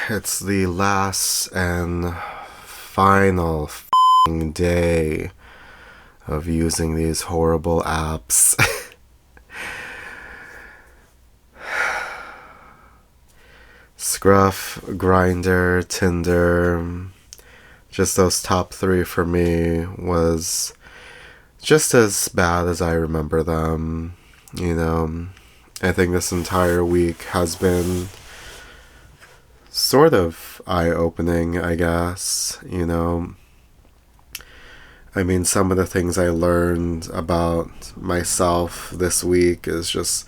It's the last and final day of using these horrible apps. Scruff, Grindr, Tinder, just those top three for me was just as bad as I remember them. You know, I think this entire week has been sort of eye-opening, I guess. I mean, some of the things I learned about myself this week is just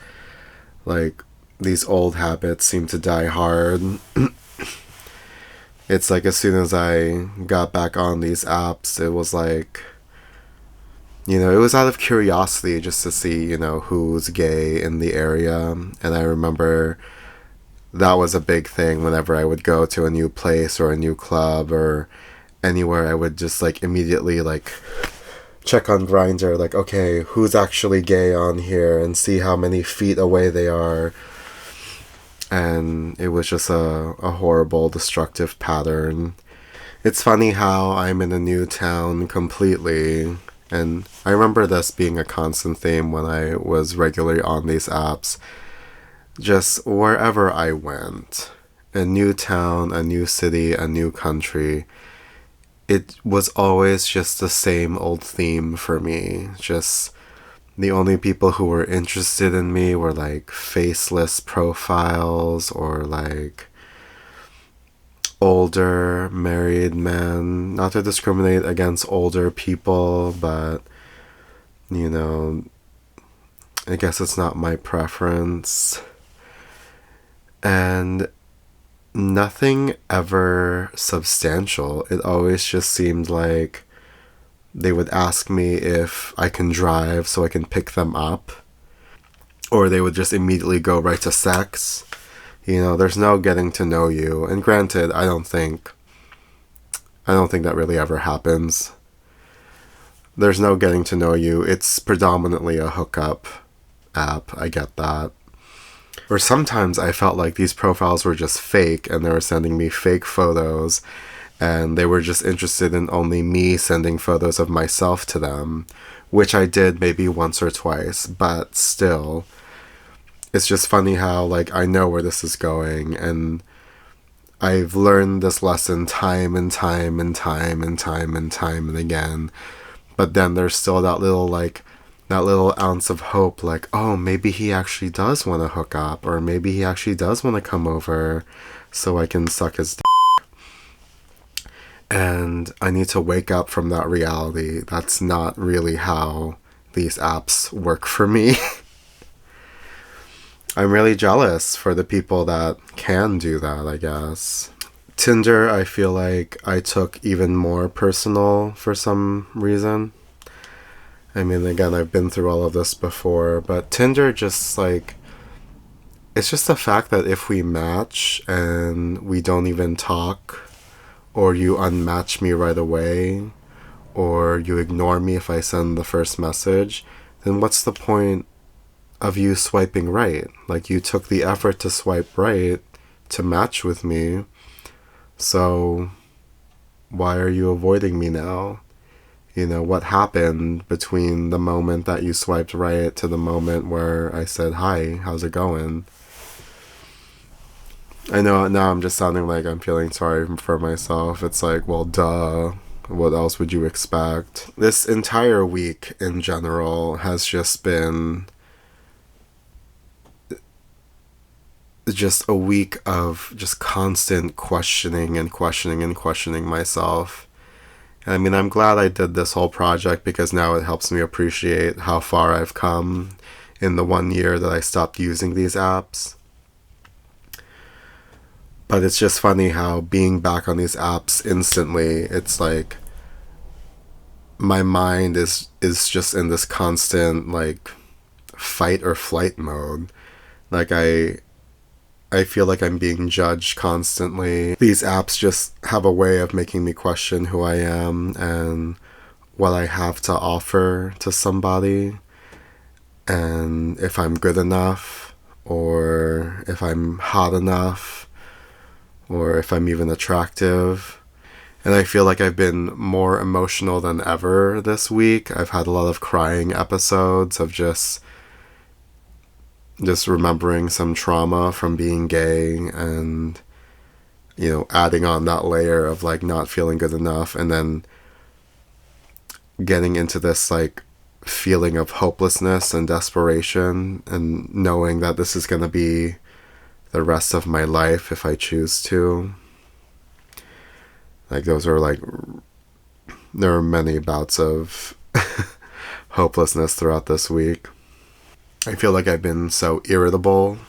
like these old habits seem to die hard. It's like as soon as I got back on these apps, it was like, it was out of curiosity just to see, who's gay in the area. And I remember that was a big thing whenever I would go to a new place or a new club or anywhere. I would just like immediately like check on Grindr, like, okay, who's actually gay on here, and see how many feet away they are. And it was just a horrible, destructive pattern. It's funny how I'm in a new town completely, and I remember this being a constant theme when I was regularly on these apps. Just wherever I went, a new town, a new city, a new country, it was always just the same old theme for me. Just the only people who were interested in me were like faceless profiles or like older married men. Not to discriminate against older people, but I guess it's not my preference. And nothing ever substantial. It always just seemed like they would ask me if I can drive so I can pick them up, or they would just immediately go right to sex. There's no getting to know you. And granted, I don't think that really ever happens. There's no getting to know you. It's predominantly a hookup app. I get that. Or sometimes I felt like these profiles were just fake and they were sending me fake photos, and they were just interested in only me sending photos of myself to them, which I did maybe once or twice, but still, it's just funny how, like, I know where this is going, and I've learned this lesson time and time and time and time and time and again, but then there's still that little ounce of hope, like, oh, maybe he actually does want to hook up, or maybe he actually does want to come over so I can suck his And I need to wake up from that reality. That's not really how these apps work for me. I'm really jealous for the people that can do that, I guess. Tinder, I feel like I took even more personal for some reason. I mean, again, I've been through all of this before, but Tinder just like, it's just the fact that if we match and we don't even talk, or you unmatch me right away, or you ignore me if I send the first message, then what's the point of you swiping right? Like, you took the effort to swipe right to match with me, so why are you avoiding me now? What happened between the moment that you swiped right to the moment where I said, hi, how's it going? I know now I'm just sounding like I'm feeling sorry for myself. It's like, well, duh. What else would you expect? This entire week in general has just been just a week of just constant questioning and questioning and questioning myself. I mean, I'm glad I did this whole project because now it helps me appreciate how far I've come in the 1 year that I stopped using these apps. But it's just funny how being back on these apps instantly, it's like my mind is just in this constant like fight or flight mode. Like I feel like I'm being judged constantly. These apps just have a way of making me question who I am and what I have to offer to somebody, and if I'm good enough or if I'm hot enough or if I'm even attractive. And I feel like I've been more emotional than ever this week. I've had a lot of crying episodes of just remembering some trauma from being gay, and adding on that layer of like not feeling good enough, and then getting into this like feeling of hopelessness and desperation, and knowing that this is going to be the rest of my life if I choose to. Like those are like, there are many bouts of hopelessness throughout this week. I feel like I've been so irritable,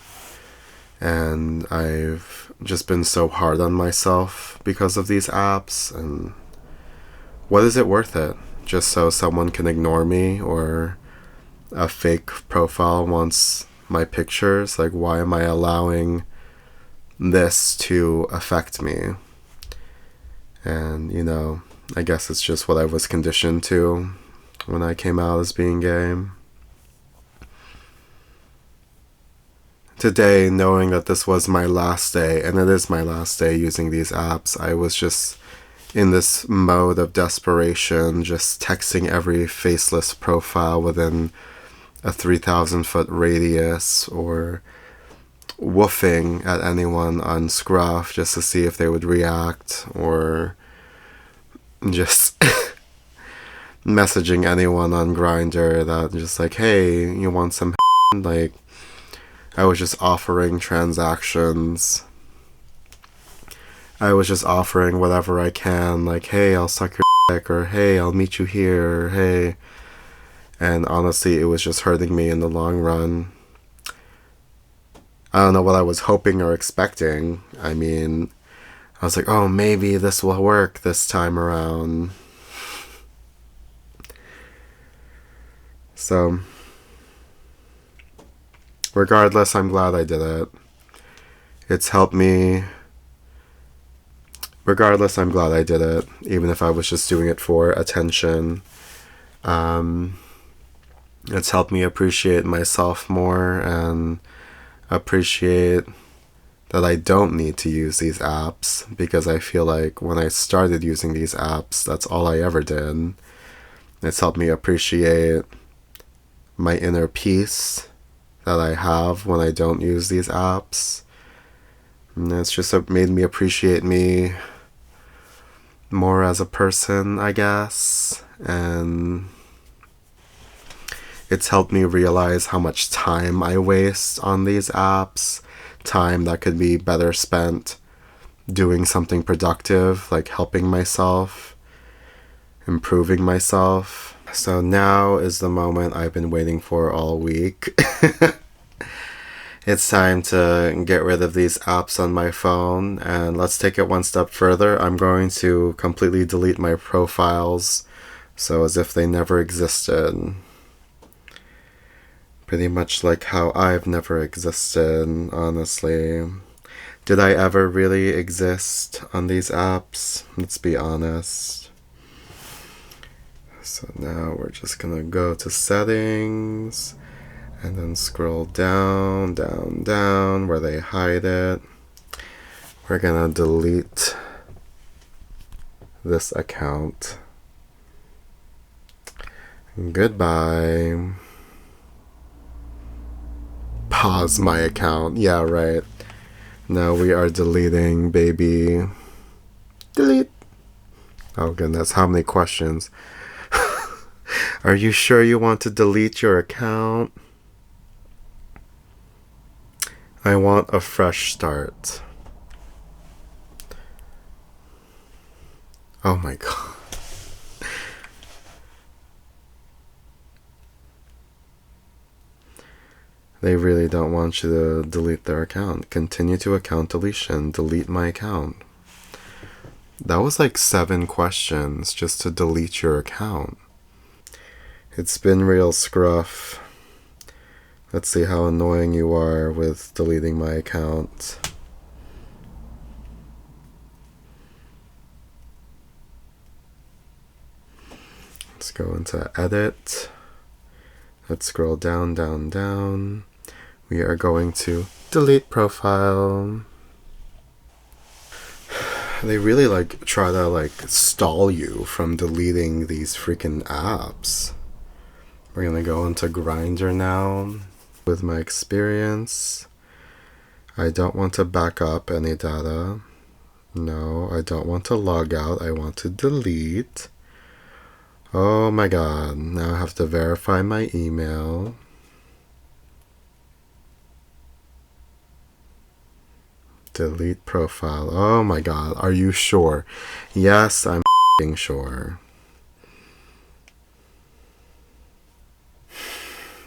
and I've just been so hard on myself because of these apps. And what is it worth it? Just so someone can ignore me, or a fake profile wants my pictures? Like, why am I allowing this to affect me? And, I guess it's just what I was conditioned to when I came out as being gay. Today, knowing that this was my last day, and it is my last day using these apps, I was just in this mode of desperation, just texting every faceless profile within a 3,000-foot radius, or woofing at anyone on Scruff just to see if they would react, or just messaging anyone on Grindr that just like, hey, you want some like, I was just offering transactions. I was just offering whatever I can, like, hey, I'll suck your dick, or hey, I'll meet you here, or hey. And honestly, it was just hurting me in the long run. I don't know what I was hoping or expecting. I mean, I was like, oh, maybe this will work this time around. So, regardless, I'm glad I did it. It's helped me. Regardless, I'm glad I did it, even if I was just doing it for attention. It's helped me appreciate myself more, and appreciate that I don't need to use these apps, because I feel like when I started using these apps, that's all I ever did. It's helped me appreciate my inner peace that I have when I don't use these apps. And it's just made me appreciate me more as a person, I guess. And it's helped me realize how much time I waste on these apps. Time that could be better spent doing something productive, like helping myself, improving myself. So now is the moment I've been waiting for all week. It's time to get rid of these apps on my phone, and let's take it one step further. I'm going to completely delete my profiles, so as if they never existed. Pretty much like how I've never existed, honestly. Did I ever really exist on these apps? Let's be honest. So now we're just gonna go to settings, and then scroll down, down, down, where they hide it. We're gonna delete this account. Goodbye. Pause my account. Yeah, right. Now we are deleting, baby. Delete. Oh goodness, how many questions? Are you sure you want to delete your account? I want a fresh start. Oh my god. They really don't want you to delete their account. Continue to account deletion. Delete my account. That was like 7 questions just to delete your account. It's been real scruff. Let's see how annoying you are with deleting my account. Let's go into edit. Let's scroll down, down, down. We are going to delete profile. They really like try to like stall you from deleting these freaking apps. We're gonna go into Grindr now. With my experience, I don't want to back up any data. No, I don't want to log out. I want to delete. Oh my god, now I have to verify my email. Delete profile. Oh my god, are you sure? Yes, I'm sure.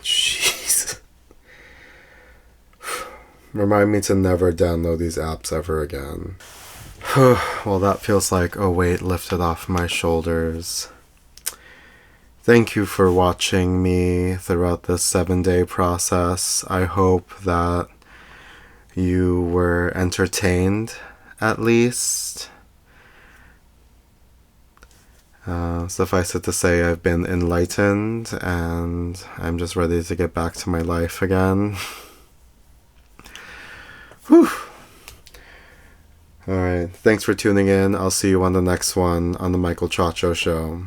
Jeez. Remind me to never download these apps ever again. Well, that feels like a weight lifted off my shoulders. Thank you for watching me throughout this 7-day process. I hope that you were entertained, at least. Suffice it to say, I've been enlightened, and I'm just ready to get back to my life again. Whew. Alright, thanks for tuning in. I'll see you on the next one on the Michael Chacho Show.